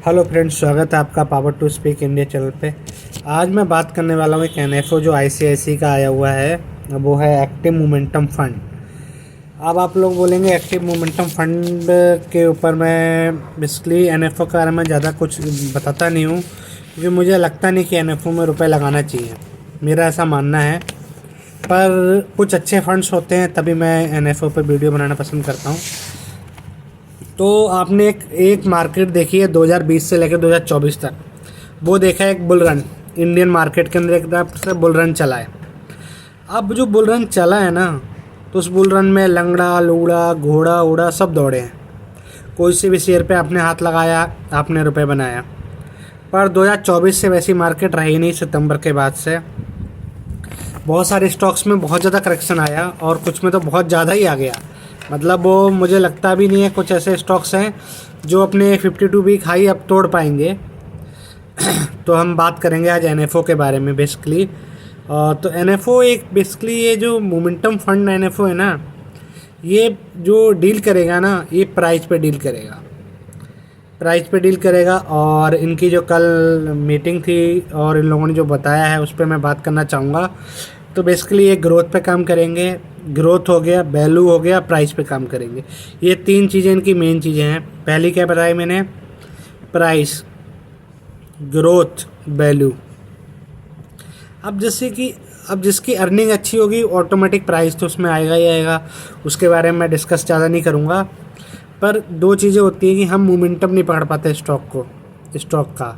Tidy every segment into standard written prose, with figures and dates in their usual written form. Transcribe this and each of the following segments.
Hello friends, स्वागत है आपका power to speak India channel पे। आज मैं बात करने वाला हूँ एक एनएफओ जो आईसीआईसी का आया हुआ है, वो है एक्टिव मोमेंटम फंड। अब आप लोग बोलेंगे एक्टिव मोमेंटम फंड के ऊपर मैं बेसिकली एनएफओ के बारे में ज़्यादा कुछ बताता नहीं हूँ, क्योंकि मुझे लगता नहीं कि एनएफओ में रुपए लगाना चाहिए, मेरा ऐसा मानना है। पर कुछ अच्छे फंड्स होते हैं तभी मैं एनएफओ पर वीडियो बनाना पसंद करता हूँ। तो आपने एक मार्केट देखी है 2020 से लेकर 2024 तक, वो देखा है एक बुल रन। इंडियन मार्केट के अंदर एक तरफ से बुल रन चला है। अब जो बुल रन चला है ना, तो उस बुल रन में लंगड़ा लूड़ा घोड़ा उड़ा सब दौड़े हैं। कोई से भी शेयर पे आपने हाथ लगाया, आपने रुपए बनाया। पर 2024 से वैसी मार्केट रही नहीं। सितंबर के बाद से बहुत सारे स्टॉक्स में बहुत ज़्यादा करेक्शन आया और कुछ में तो बहुत ज़्यादा ही आ गया। मतलब वो मुझे लगता भी नहीं है, कुछ ऐसे स्टॉक्स हैं जो अपने 52 वीक हाई अब तोड़ पाएंगे। तो हम बात करेंगे आज एनएफओ के बारे में बेसिकली। तो एनएफओ एक बेसिकली ये जो मोमेंटम फंड एनएफओ है ना, ये जो डील करेगा ना, ये प्राइस पे डील करेगा। और इनकी जो कल मीटिंग थी और इन लोगों ने जो बताया है उस पर मैं बात करना चाहूँगा। तो बेसिकली ये ग्रोथ पे काम करेंगे। ग्रोथ हो गया, वैल्यू हो गया, प्राइस पे काम करेंगे। ये तीन चीज़ें इनकी मेन चीज़ें हैं। पहली क्या बताई मैंने? Price, growth, value. अब जिसकी अर्निंग अच्छी होगी ऑटोमेटिक प्राइस तो उसमें आएगा ही आएगा। उसके बारे में मैं डिस्कस ज़्यादा नहीं करूँगा। पर दो चीज़ें होती हैं कि हम मोमेंटम नहीं पकड़ पाते स्टॉक का।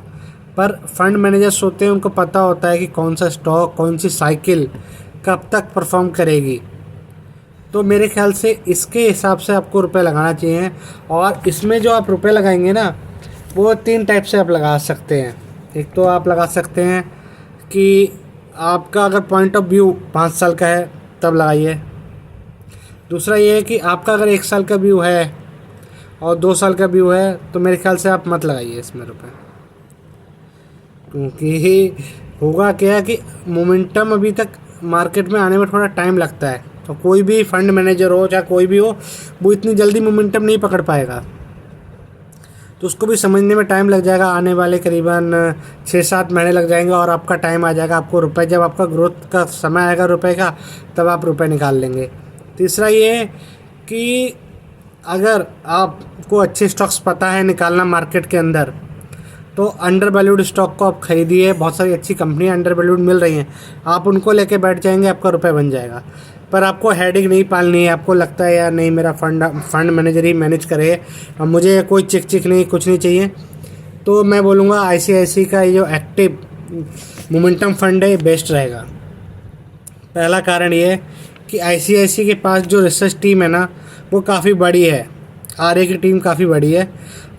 पर फंड मैनेजर्स होते हैं, उनको पता होता है कि कौन सा स्टॉक, कौन सी साइकिल कब तक परफॉर्म करेगी। तो मेरे ख्याल से इसके हिसाब से आपको रुपए लगाना चाहिए। और इसमें जो आप रुपए लगाएंगे ना, वो तीन टाइप से आप लगा सकते हैं। एक तो आप लगा सकते हैं कि आपका अगर पॉइंट ऑफ व्यू 5 साल का है तब लगाइए। दूसरा ये है कि आपका अगर 1 साल का व्यू है और 2 साल का व्यू है तो मेरे ख्याल से आप मत लगाइए इसमें रुपए, क्योंकि होगा क्या कि मोमेंटम अभी तक मार्केट में आने में थोड़ा टाइम लगता है। तो कोई भी फंड मैनेजर हो चाहे कोई भी हो, वो इतनी जल्दी मोमेंटम नहीं पकड़ पाएगा। तो उसको भी समझने में टाइम लग जाएगा। आने वाले करीबन 6-7 महीने लग जाएंगे और आपका टाइम आ जाएगा। आपको रुपए, जब आपका ग्रोथ का समय आएगा रुपए का, तब आप रुपए निकाल लेंगे। तीसरा ये है कि अगर आपको अच्छे स्टॉक्स पता है निकालना मार्केट के अंदर, तो अंडर वैल्यूड स्टॉक को आप खरीदिए। बहुत सारी अच्छी कंपनियां अंडर वैल्यूड मिल रही हैं, आप उनको लेके बैठ जाएंगे, आपका रुपए बन जाएगा। पर आपको हेडेक नहीं पालनी है। आपको लगता है यार नहीं, मेरा फंड मैनेजर ही मैनेज करे, अब मुझे कोई चिक नहीं, कुछ नहीं चाहिए, तो मैं बोलूँगा आईसीआईसी का ये जो एक्टिव मोमेंटम फंड है बेस्ट रहेगा। पहला कारण ये है कि आईसीआईसी के पास जो रिसर्च टीम है ना, वो काफ़ी बड़ी है। आरए की टीम काफ़ी बड़ी है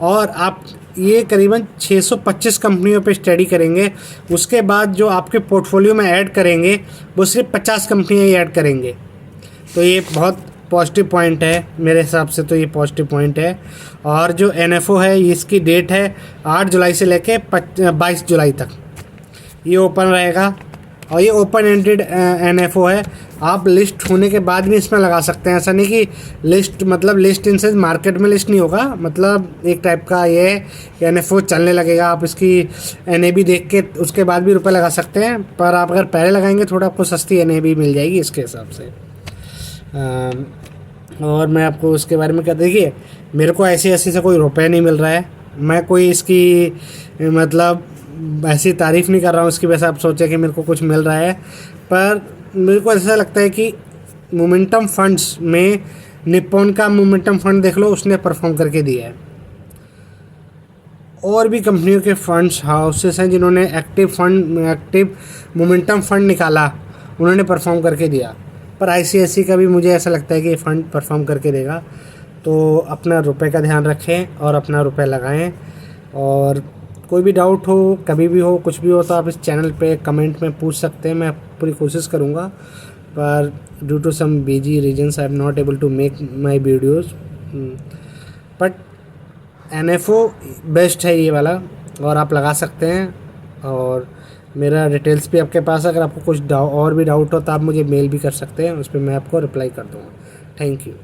और आप ये करीबन 625 कंपनियों पे स्टडी करेंगे। उसके बाद जो आपके पोर्टफोलियो में ऐड करेंगे वो सिर्फ 50 कंपनियाँ ही ऐड करेंगे। तो ये बहुत पॉजिटिव पॉइंट है मेरे हिसाब से, तो ये पॉजिटिव पॉइंट है। और जो एनएफओ है, इसकी डेट है 8 जुलाई से लेके 22 जुलाई तक ये ओपन रहेगा। और ये ओपन एंडेड एनएफओ है। आप लिस्ट होने के बाद भी इसमें लगा सकते हैं। ऐसा नहीं कि लिस्ट इन से मार्केट में लिस्ट नहीं होगा। मतलब एक टाइप का ये एनएफओ चलने लगेगा। आप इसकी एनएबी देख के उसके बाद भी रुपए लगा सकते हैं। पर आप अगर पहले लगाएंगे थोड़ा आपको सस्ती एनएबी मिल जाएगी इसके हिसाब से। और मैं आपको उसके बारे में क्या, देखिए मेरे को ऐसे से कोई रुपये नहीं मिल रहा है। मैं कोई इसकी मतलब ऐसी तारीफ़ नहीं कर रहा हूँ इसकी वजह से आप सोचे कि मेरे को कुछ मिल रहा है। पर मेरे को ऐसा लगता है कि मोमेंटम फंड्स में निप्पॉन का मोमेंटम फंड देख लो, उसने परफॉर्म करके दिया है। और भी कंपनियों के फंड्स हाउसेस हैं जिन्होंने एक्टिव मोमेंटम फंड निकाला, उन्होंने परफॉर्म करके दिया। पर आईसीआईसी का भी मुझे ऐसा लगता है कि ये फंड परफॉर्म करके देगा। तो अपना रुपए का ध्यान रखें और अपना रुपए लगाएं। और कोई भी डाउट हो, कभी भी हो, कुछ भी हो, तो आप इस चैनल पे कमेंट में पूछ सकते हैं। मैं पूरी कोशिश करूँगा। पर due to some busy reasons I am not able to make my videos. But NFO best है ये वाला, और आप लगा सकते हैं। और मेरा डिटेल्स भी आपके पास है। अगर आपको कुछ और भी डाउट हो तो आप मुझे मेल भी कर सकते हैं, उस पर मैं आपको रिप्लाई कर दूँगा। Thank you.